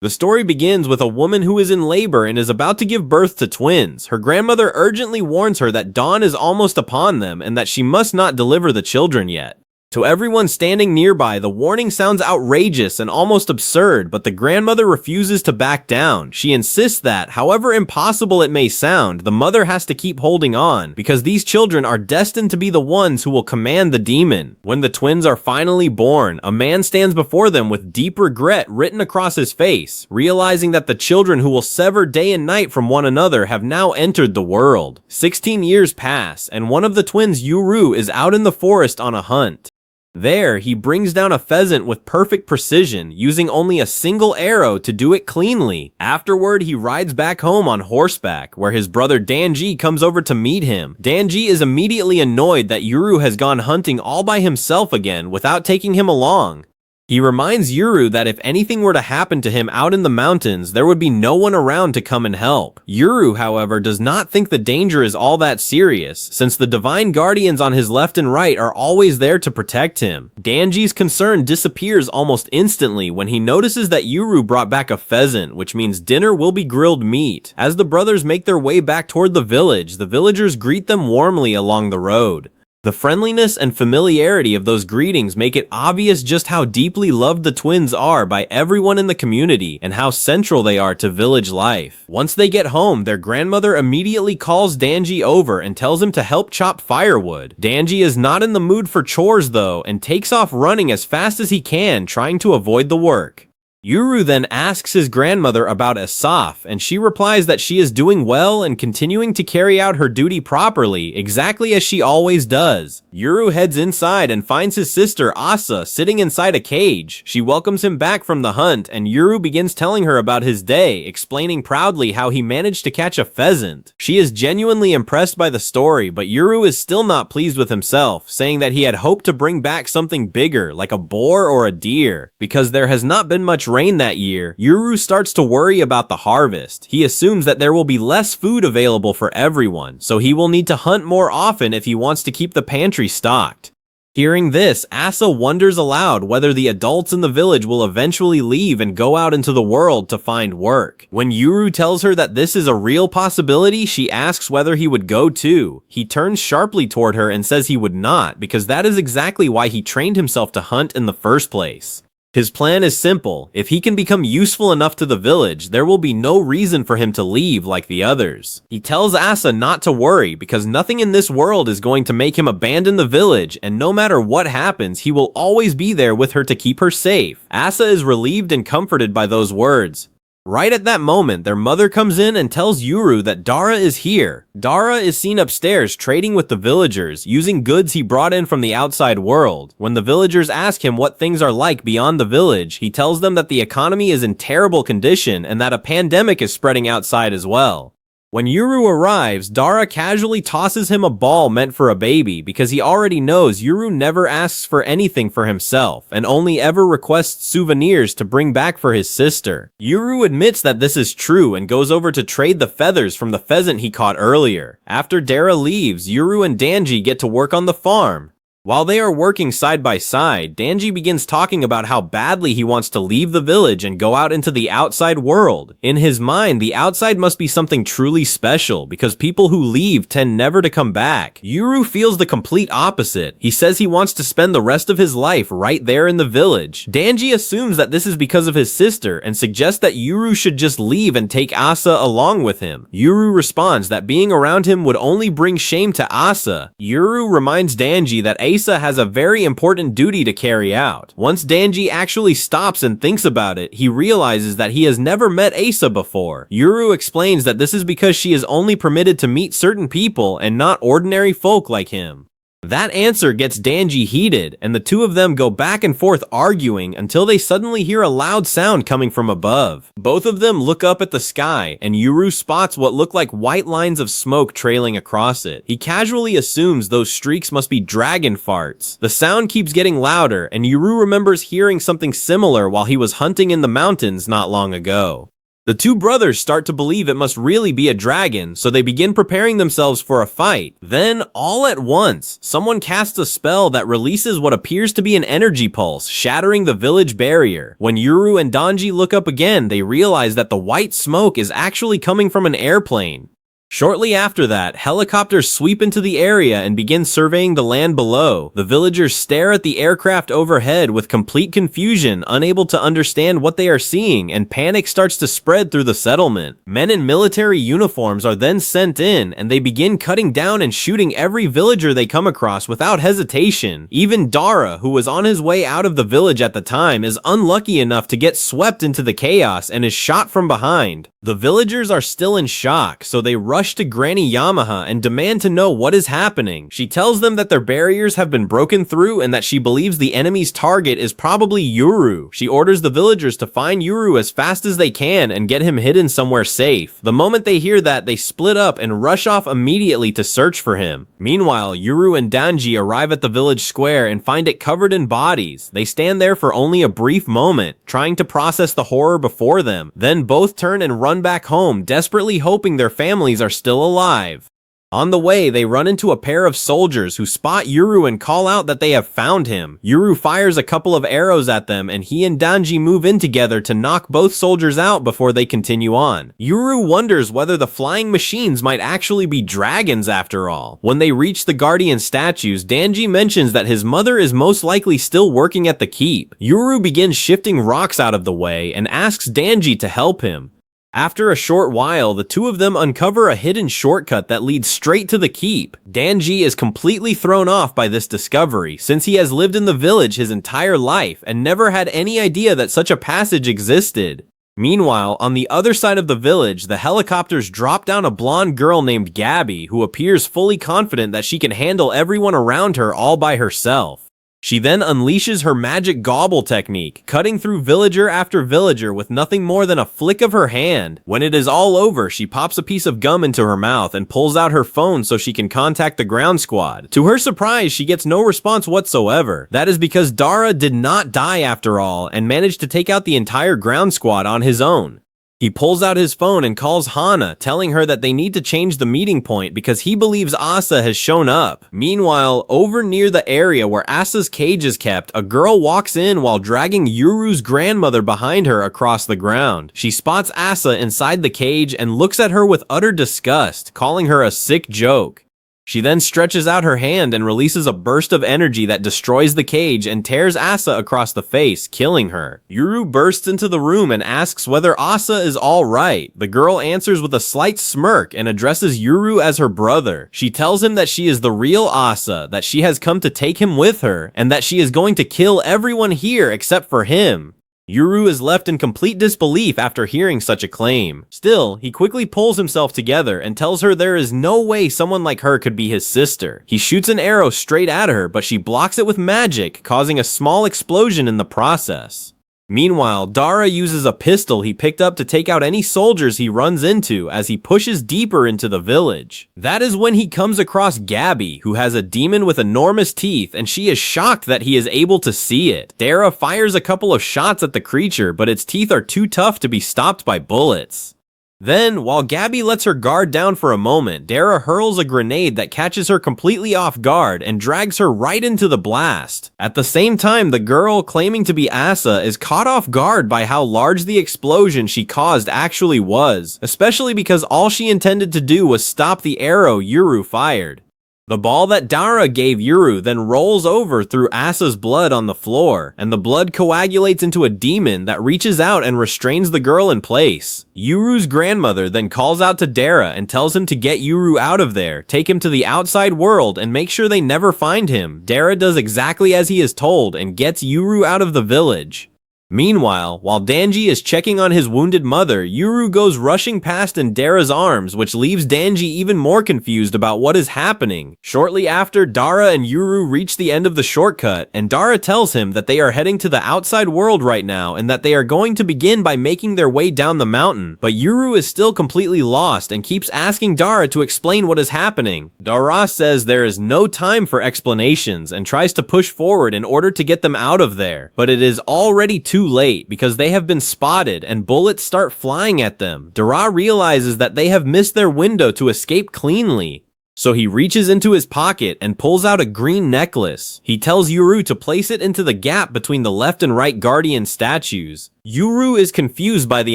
The story begins with a woman who is in labor and is about to give birth to twins. Her grandmother urgently warns her that dawn is almost upon them and that she must not deliver the children yet. To everyone standing nearby, the warning sounds outrageous and almost absurd, but the grandmother refuses to back down. She insists that, however impossible it may sound, the mother has to keep holding on, because these children are destined to be the ones who will command the demon. When the twins are finally born, a man stands before them with deep regret written across his face, realizing that the children who will sever day and night from one another have now entered the world. 16 years pass, and one of the twins, Yuru, is out in the forest on a hunt. There, he brings down a pheasant with perfect precision, using only a single arrow to do it cleanly. Afterward, he rides back home on horseback, where his brother Danji comes over to meet him. Danji is immediately annoyed that Yuru has gone hunting all by himself again without taking him along. He reminds Yuru that if anything were to happen to him out in the mountains, there would be no one around to come and help. Yuru, however, does not think the danger is all that serious, since the divine guardians on his left and right are always there to protect him. Danji's concern disappears almost instantly when he notices that Yuru brought back a pheasant, which means dinner will be grilled meat. As the brothers make their way back toward the villagers greet them warmly along the road. The friendliness and familiarity of those greetings make it obvious just how deeply loved the twins are by everyone in the community and how central they are to village life. Once they get home, their grandmother immediately calls Danji over and tells him to help chop firewood. Danji is not in the mood for chores though and takes off running as fast as he can, trying to avoid the work. Yuru then asks his grandmother about Asaf, and she replies that she is doing well and continuing to carry out her duty properly, exactly as she always does. Yuru heads inside and finds his sister Asa sitting inside a cage. She welcomes him back from the hunt, and Yuru begins telling her about his day, explaining proudly how he managed to catch a pheasant. She is genuinely impressed by the story, but Yuru is still not pleased with himself, saying that he had hoped to bring back something bigger, like a boar or a deer. Because there has not been much rain that year, Yuru starts to worry about the harvest. He assumes that there will be less food available for everyone, so he will need to hunt more often if he wants to keep the pantry stocked. Hearing this, Asa wonders aloud whether the adults in the village will eventually leave and go out into the world to find work. When Yuru tells her that this is a real possibility, she asks whether he would go too. He turns sharply toward her and says he would not, because that is exactly why he trained himself to hunt in the first place. His plan is simple. If he can become useful enough to the village, there will be no reason for him to leave like the others. He tells Asa not to worry because nothing in this world is going to make him abandon the village, and no matter what happens, he will always be there with her to keep her safe. Asa is relieved and comforted by those words. Right at that moment, their mother comes in and tells Yuru that Dara is here. Dara is seen upstairs trading with the villagers, using goods he brought in from the outside world. When the villagers ask him what things are like beyond the village, he tells them that the economy is in terrible condition and that a pandemic is spreading outside as well. When Yuru arrives, Dara casually tosses him a ball meant for a baby because he already knows Yuru never asks for anything for himself and only ever requests souvenirs to bring back for his sister. Yuru admits that this is true and goes over to trade the feathers from the pheasant he caught earlier. After Dara leaves, Yuru and Danji get to work on the farm. While they are working side by side, Danji begins talking about how badly he wants to leave the village and go out into the outside world. In his mind, the outside must be something truly special because people who leave tend never to come back. Yuru feels the complete opposite. He says he wants to spend the rest of his life right there in the village. Danji assumes that this is because of his sister and suggests that Yuru should just leave and take Asa along with him. Yuru responds that being around him would only bring shame to Asa. Yuru reminds Danji that Asa has a very important duty to carry out. Once Danji actually stops and thinks about it, he realizes that he has never met Asa before. Yuru explains that this is because she is only permitted to meet certain people and not ordinary folk like him. That answer gets Danji heated, and the two of them go back and forth arguing until they suddenly hear a loud sound coming from above. Both of them look up at the sky, and Yuru spots what look like white lines of smoke trailing across it. He casually assumes those streaks must be dragon farts. The sound keeps getting louder, and Yuru remembers hearing something similar while he was hunting in the mountains not long ago. The two brothers start to believe it must really be a dragon, so they begin preparing themselves for a fight. Then, all at once, someone casts a spell that releases what appears to be an energy pulse, shattering the village barrier. When Yuru and Danji look up again, they realize that the white smoke is actually coming from an airplane. Shortly after that, helicopters sweep into the area and begin surveying the land below. The villagers stare at the aircraft overhead with complete confusion, unable to understand what they are seeing, and panic starts to spread through the settlement. Men in military uniforms are then sent in, and they begin cutting down and shooting every villager they come across without hesitation. Even Dara, who was on his way out of the village at the time, is unlucky enough to get swept into the chaos and is shot from behind. The villagers are still in shock, so they rush to Granny Yamaha and demand to know what is happening. She tells them that their barriers have been broken through and that she believes the enemy's target is probably Yuru. She orders the villagers to find Yuru as fast as they can and get him hidden somewhere safe. The moment they hear that, they split up and rush off immediately to search for him. Meanwhile, Yuru and Danji arrive at the village square and find it covered in bodies. They stand there for only a brief moment, trying to process the horror before them. Then both turn and run back home, desperately hoping their families are still alive. On the way, they run into a pair of soldiers who spot Yuru and call out that they have found him. Yuru fires a couple of arrows at them, and he and Danji move in together to knock both soldiers out before they continue on. Yuru wonders whether the flying machines might actually be dragons after all. When they reach the guardian statues, Danji mentions that his mother is most likely still working at the keep. Yuru begins shifting rocks out of the way and asks Danji to help him. After a short while, the two of them uncover a hidden shortcut that leads straight to the keep. Danji is completely thrown off by this discovery, since he has lived in the village his entire life and never had any idea that such a passage existed. Meanwhile, on the other side of the village, the helicopters drop down a blonde girl named Gabby, who appears fully confident that she can handle everyone around her all by herself. She then unleashes her magic gobble technique, cutting through villager after villager with nothing more than a flick of her hand. When it is all over, she pops a piece of gum into her mouth and pulls out her phone so she can contact the ground squad. To her surprise, she gets no response whatsoever. That is because Dara did not die after all and managed to take out the entire ground squad on his own. He pulls out his phone and calls Hana, telling her that they need to change the meeting point because he believes Asa has shown up. Meanwhile, over near the area where Asa's cage is kept, a girl walks in while dragging Yuru's grandmother behind her across the ground. She spots Asa inside the cage and looks at her with utter disgust, calling her a sick joke. She then stretches out her hand and releases a burst of energy that destroys the cage and tears Asa across the face, killing her. Yuru bursts into the room and asks whether Asa is alright. The girl answers with a slight smirk and addresses Yuru as her brother. She tells him that she is the real Asa, that she has come to take him with her, and that she is going to kill everyone here except for him. Yuru is left in complete disbelief after hearing such a claim. Still, he quickly pulls himself together and tells her there is no way someone like her could be his sister. He shoots an arrow straight at her, but she blocks it with magic, causing a small explosion in the process. Meanwhile, Dara uses a pistol he picked up to take out any soldiers he runs into as he pushes deeper into the village. That is when he comes across Gabby, who has a demon with enormous teeth, and she is shocked that he is able to see it. Dara fires a couple of shots at the creature, but its teeth are too tough to be stopped by bullets. Then, while Gabby lets her guard down for a moment, Dara hurls a grenade that catches her completely off guard and drags her right into the blast. At the same time, the girl, claiming to be Asa, is caught off guard by how large the explosion she caused actually was, especially because all she intended to do was stop the arrow Yuru fired. The ball that Dara gave Yuru then rolls over through Asa's blood on the floor, and the blood coagulates into a demon that reaches out and restrains the girl in place. Yuru's grandmother then calls out to Dara and tells him to get Yuru out of there, take him to the outside world, and make sure they never find him. Dara does exactly as he is told and gets Yuru out of the village. Meanwhile, while Danji is checking on his wounded mother, Yuru goes rushing past in Dara's arms, which leaves Danji even more confused about what is happening. Shortly after, Dara and Yuru reach the end of the shortcut, and Dara tells him that they are heading to the outside world right now and that they are going to begin by making their way down the mountain. But Yuru is still completely lost and keeps asking Dara to explain what is happening. Dara says there is no time for explanations and tries to push forward in order to get them out of there, but it is already too too late because they have been spotted and bullets start flying at them. Dara realizes that they have missed their window to escape cleanly. So he reaches into his pocket and pulls out a green necklace. He tells Yuru to place it into the gap between the left and right guardian statues. Yuru is confused by the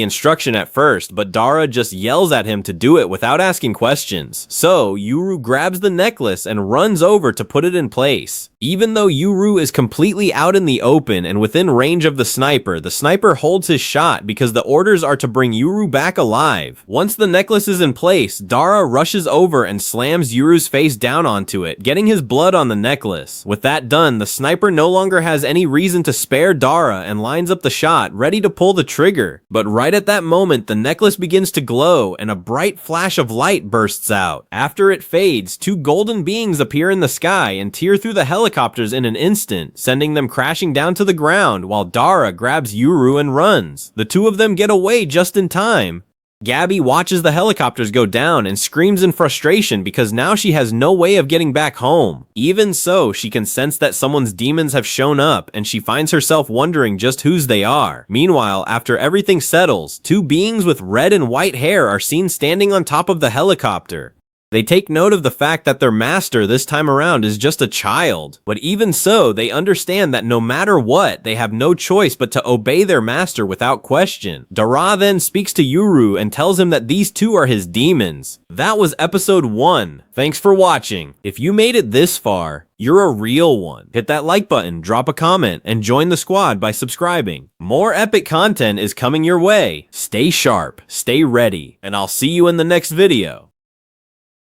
instruction at first, but Dara just yells at him to do it without asking questions. So Yuru grabs the necklace and runs over to put it in place. Even though Yuru is completely out in the open and within range of the sniper holds his shot because the orders are to bring Yuru back alive. Once the necklace is in place, Dara rushes over and slams Yuru's face down onto it, getting his blood on the necklace. With that done, the sniper no longer has any reason to spare Dara and lines up the shot, ready to pull the trigger. But right at that moment, the necklace begins to glow and a bright flash of light bursts out. After it fades, two golden beings appear in the sky and tear through the helicopters in an instant, sending them crashing down to the ground while Dara grabs Yuru and runs. The two of them get away just in time. Gabby watches the helicopters go down and screams in frustration because now she has no way of getting back home. Even so, she can sense that someone's demons have shown up and she finds herself wondering just whose they are. Meanwhile, after everything settles, two beings with red and white hair are seen standing on top of the helicopter. They take note of the fact that their master this time around is just a child. But even so, they understand that no matter what, they have no choice but to obey their master without question. Dara then speaks to Yuru and tells him that these two are his demons. That was episode 1. Thanks for watching. If you made it this far, you're a real one. Hit that like button, drop a comment, and join the squad by subscribing. More epic content is coming your way. Stay sharp, stay ready, and I'll see you in the next video.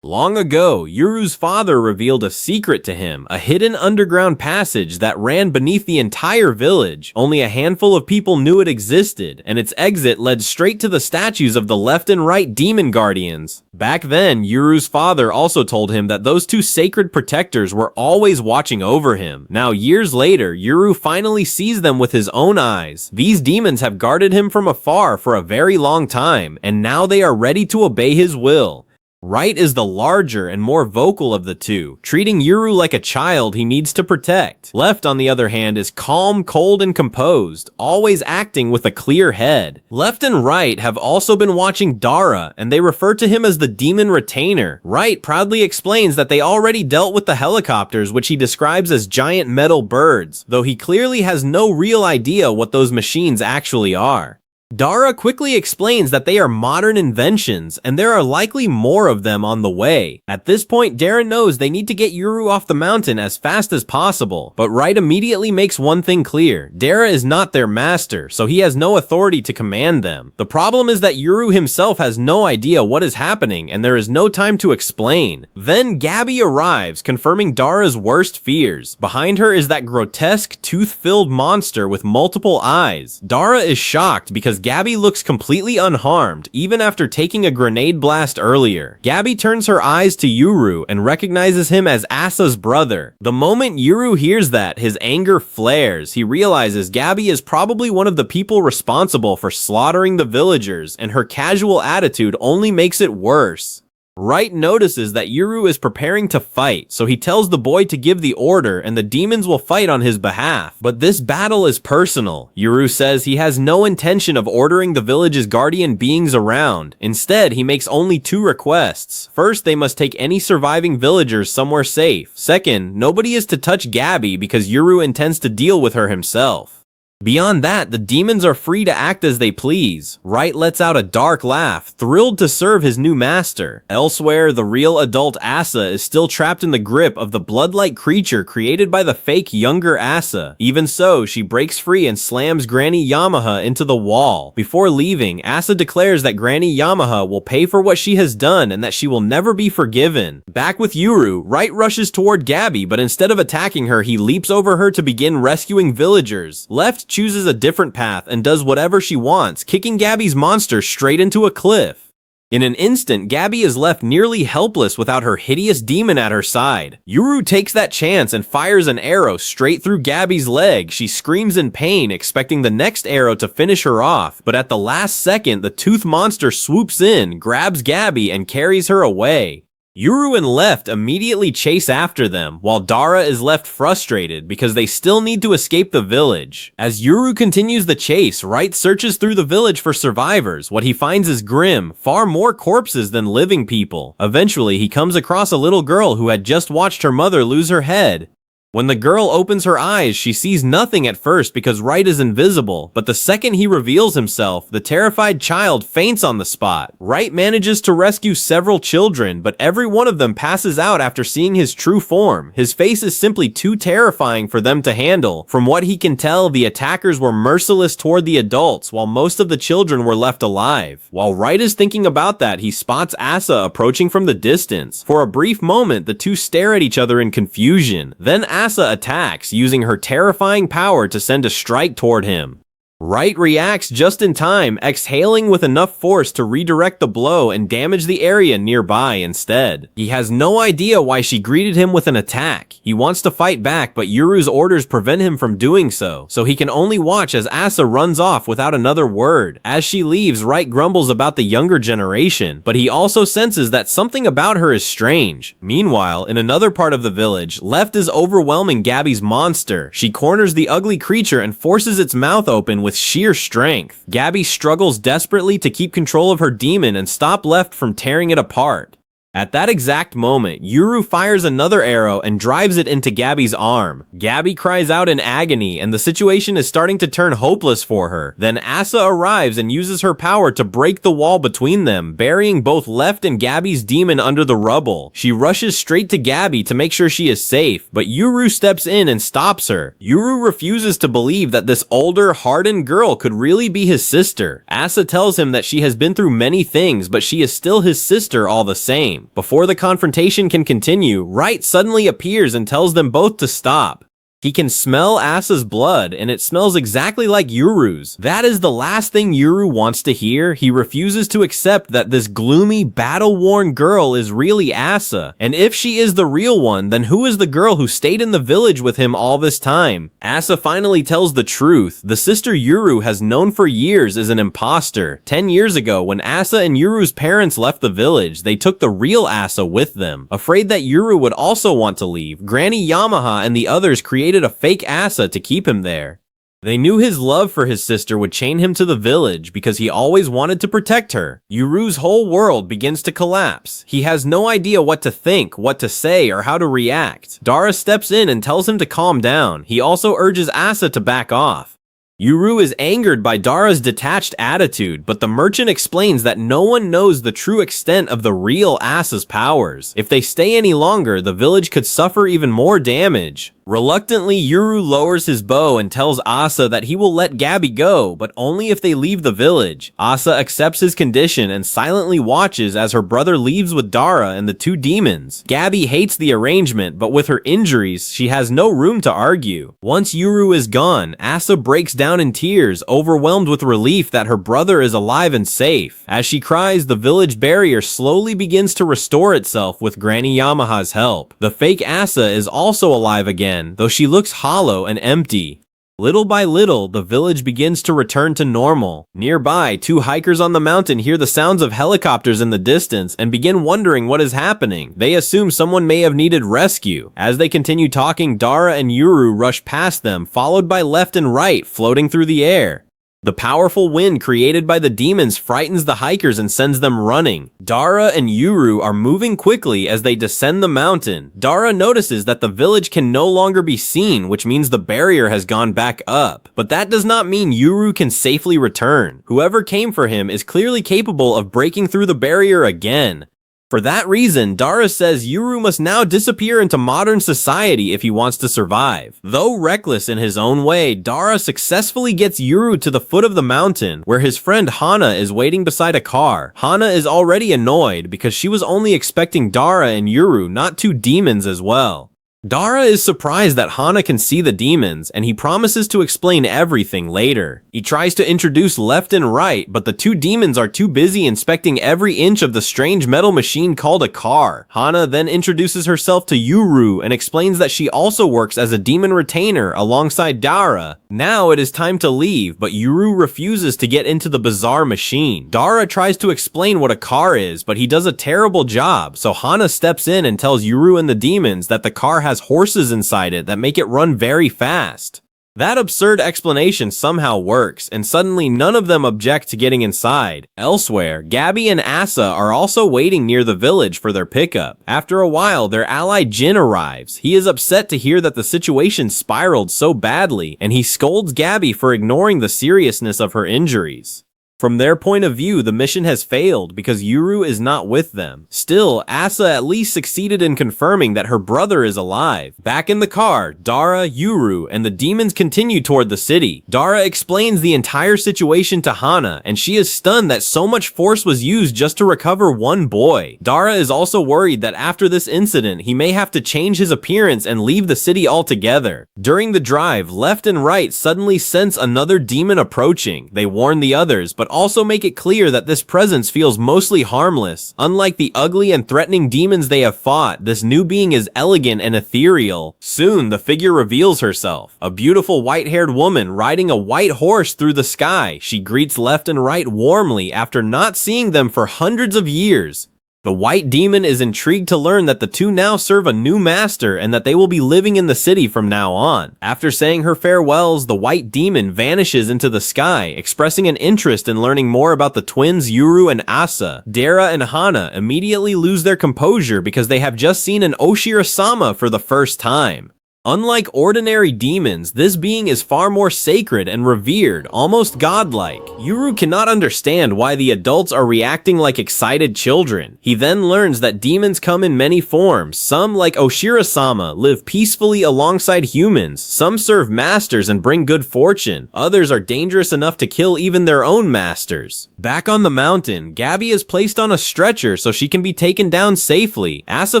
Long ago, Yuru's father revealed a secret to him, a hidden underground passage that ran beneath the entire village. Only a handful of people knew it existed, and its exit led straight to the statues of the left and right demon guardians. Back then, Yuru's father also told him that those two sacred protectors were always watching over him. Now, years later, Yuru finally sees them with his own eyes. These demons have guarded him from afar for a very long time, and now they are ready to obey his will. Right is the larger and more vocal of the two, treating Yuru like a child he needs to protect. Left, on the other hand, is calm, cold, and composed, always acting with a clear head. Left and Right have also been watching Dara, and they refer to him as the demon retainer. Right proudly explains that they already dealt with the helicopters, which he describes as giant metal birds, though he clearly has no real idea what those machines actually are. Dara quickly explains that they are modern inventions, and there are likely more of them on the way. At this point, Dara knows they need to get Yuru off the mountain as fast as possible, but Right immediately makes one thing clear. Dara is not their master, so he has no authority to command them. The problem is that Yuru himself has no idea what is happening, and there is no time to explain. Then Gabby arrives, confirming Dara's worst fears. Behind her is that grotesque, tooth-filled monster with multiple eyes. Dara is shocked because Gabby looks completely unharmed, even after taking a grenade blast earlier. Gabby turns her eyes to Yuru and recognizes him as Asa's brother. The moment Yuru hears that, his anger flares. He realizes Gabby is probably one of the people responsible for slaughtering the villagers, and her casual attitude only makes it worse. Right notices that Yuru is preparing to fight, so he tells the boy to give the order and the demons will fight on his behalf. But this battle is personal. Yuru says he has no intention of ordering the village's guardian beings around. Instead, he makes only 2 requests. First, they must take any surviving villagers somewhere safe. Second, nobody is to touch Gabby because Yuru intends to deal with her himself. Beyond that, the demons are free to act as they please. Right lets out a dark laugh, thrilled to serve his new master. Elsewhere, the real adult Asa is still trapped in the grip of the blood-like creature created by the fake younger Asa. Even so, she breaks free and slams Granny Yamaha into the wall. Before leaving, Asa declares that Granny Yamaha will pay for what she has done and that she will never be forgiven. Back with Yuru, Right rushes toward Gabby, but instead of attacking her, he leaps over her to begin rescuing villagers. Left chooses a different path and does whatever she wants, kicking Gabby's monster straight into a cliff. In an instant, Gabby is left nearly helpless without her hideous demon at her side. Yuru takes that chance and fires an arrow straight through Gabby's leg. She screams in pain, expecting the next arrow to finish her off, but at the last second, the tooth monster swoops in, grabs Gabby, and carries her away. Yuru and Left immediately chase after them, while Dara is left frustrated because they still need to escape the village. As Yuru continues the chase, Right searches through the village for survivors. What he finds is grim, far more corpses than living people. Eventually, he comes across a little girl who had just watched her mother lose her head. When the girl opens her eyes, she sees nothing at first because Right is invisible, but the second he reveals himself, the terrified child faints on the spot. Right manages to rescue several children, but every one of them passes out after seeing his true form. His face is simply too terrifying for them to handle. From what he can tell, the attackers were merciless toward the adults, while most of the children were left alive. While Right is thinking about that, he spots Asa approaching from the distance. For a brief moment, the two stare at each other in confusion. Then Asa attacks, using her terrifying power to send a strike toward him. Right reacts just in time, exhaling with enough force to redirect the blow and damage the area nearby instead. He has no idea why she greeted him with an attack. He wants to fight back, but Yuru's orders prevent him from doing so he can only watch as Asa runs off without another word. As she leaves, Right grumbles about the younger generation, but he also senses that something about her is strange. Meanwhile, in another part of the village, Left is overwhelming Gabby's monster. She corners the ugly creature and forces its mouth open with sheer strength. Gabby struggles desperately to keep control of her demon and stop Left from tearing it apart. At that exact moment, Yuru fires another arrow and drives it into Gabby's arm. Gabby cries out in agony, and the situation is starting to turn hopeless for her. Then Asa arrives and uses her power to break the wall between them, burying both Left and Gabby's demon under the rubble. She rushes straight to Gabby to make sure she is safe, but Yuru steps in and stops her. Yuru refuses to believe that this older, hardened girl could really be his sister. Asa tells him that she has been through many things, but she is still his sister all the same. Before the confrontation can continue, Right suddenly appears and tells them both to stop. He can smell Asa's blood, and it smells exactly like Yuru's. That is the last thing Yuru wants to hear. He refuses to accept that this gloomy, battle-worn girl is really Asa. And if she is the real one, then who is the girl who stayed in the village with him all this time? Asa finally tells the truth. The sister Yuru has known for years is an imposter. 10 years ago, when Asa and Yuru's parents left the village, they took the real Asa with them. Afraid that Yuru would also want to leave, Granny Yamaha and the others created a fake Asa to keep him there. They knew his love for his sister would chain him to the village because he always wanted to protect her. Yuru's whole world begins to collapse. He has no idea what to think, what to say, or how to react. Dara steps in and tells him to calm down. He also urges Asa to back off. Yuru is angered by Dara's detached attitude, but the merchant explains that no one knows the true extent of the real Asa's powers. If they stay any longer, the village could suffer even more damage. Reluctantly, Yuru lowers his bow and tells Asa that he will let Gabby go, but only if they leave the village. Asa accepts his condition and silently watches as her brother leaves with Dara and the two demons. Gabby hates the arrangement, but with her injuries, she has no room to argue. Once Yuru is gone, Asa breaks down in tears, overwhelmed with relief that her brother is alive and safe. As she cries, the village barrier slowly begins to restore itself with Granny Yamaha's help. The fake Asa is also alive again, though she looks hollow and empty. Little by little, the village begins to return to normal. Nearby, two hikers on the mountain hear the sounds of helicopters in the distance and begin wondering what is happening. They assume someone may have needed rescue. As they continue talking, Dara and Yuru rush past them, followed by Left and Right floating through the air. The powerful wind created by the demons frightens the hikers and sends them running. Dara and Yuru are moving quickly as they descend the mountain. Dara notices that the village can no longer be seen, which means the barrier has gone back up. But that does not mean Yuru can safely return. Whoever came for him is clearly capable of breaking through the barrier again. For that reason, Dara says Yuru must now disappear into modern society if he wants to survive. Though reckless in his own way, Dara successfully gets Yuru to the foot of the mountain, where his friend Hana is waiting beside a car. Hana is already annoyed because she was only expecting Dara and Yuru, not two demons as well. Dara is surprised that Hana can see the demons, and he promises to explain everything later. He tries to introduce Left and Right, but the two demons are too busy inspecting every inch of the strange metal machine called a car. Hana then introduces herself to Yuru and explains that she also works as a demon retainer alongside Dara. Now it is time to leave, but Yuru refuses to get into the bizarre machine. Dara tries to explain what a car is, but he does a terrible job, so Hana steps in and tells Yuru and the demons that the car has horses inside it that make it run very fast. That absurd explanation somehow works, and suddenly none of them object to getting inside. Elsewhere, Gabby and Asa are also waiting near the village for their pickup. After a while, their ally Jin arrives. He is upset to hear that the situation spiraled so badly, and he scolds Gabby for ignoring the seriousness of her injuries. From their point of view, the mission has failed because Yuru is not with them. Still, Asa at least succeeded in confirming that her brother is alive. Back in the car, Dara, Yuru, and the demons continue toward the city. Dara explains the entire situation to Hana, and she is stunned that so much force was used just to recover one boy. Dara is also worried that after this incident, he may have to change his appearance and leave the city altogether. During the drive, left and right suddenly sense another demon approaching. They warn the others, but also make it clear that this presence feels mostly harmless. Unlike the ugly and threatening demons they have fought, this new being is elegant and ethereal. Soon, the figure reveals herself. A beautiful white-haired woman riding a white horse through the sky. She greets left and right warmly after not seeing them for hundreds of years. The white demon is intrigued to learn that the two now serve a new master and that they will be living in the city from now on. After saying her farewells, the white demon vanishes into the sky, expressing an interest in learning more about the twins Yuru and Asa. Dara and Hana immediately lose their composure because they have just seen an Oshira-sama for the first time. Unlike ordinary demons, this being is far more sacred and revered, almost godlike. Yuru cannot understand why the adults are reacting like excited children. He then learns that demons come in many forms. Some, like Oshira-sama, live peacefully alongside humans. Some serve masters and bring good fortune. Others are dangerous enough to kill even their own masters. Back on the mountain, Gabby is placed on a stretcher so she can be taken down safely. Asa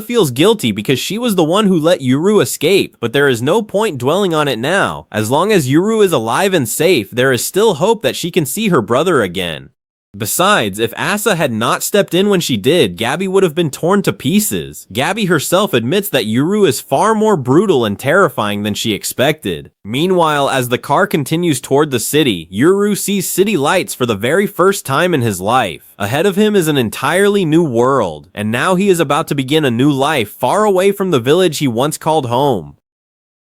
feels guilty because she was the one who let Yuru escape, but there is no point dwelling on it now. As long as Yuru is alive and safe, there is still hope that she can see her brother again. Besides, if Asa had not stepped in when she did, Gabby would have been torn to pieces. Gabby herself admits that Yuru is far more brutal and terrifying than she expected. Meanwhile, as the car continues toward the city, Yuru sees city lights for the very first time in his life. Ahead of him is an entirely new world, and now he is about to begin a new life far away from the village he once called home.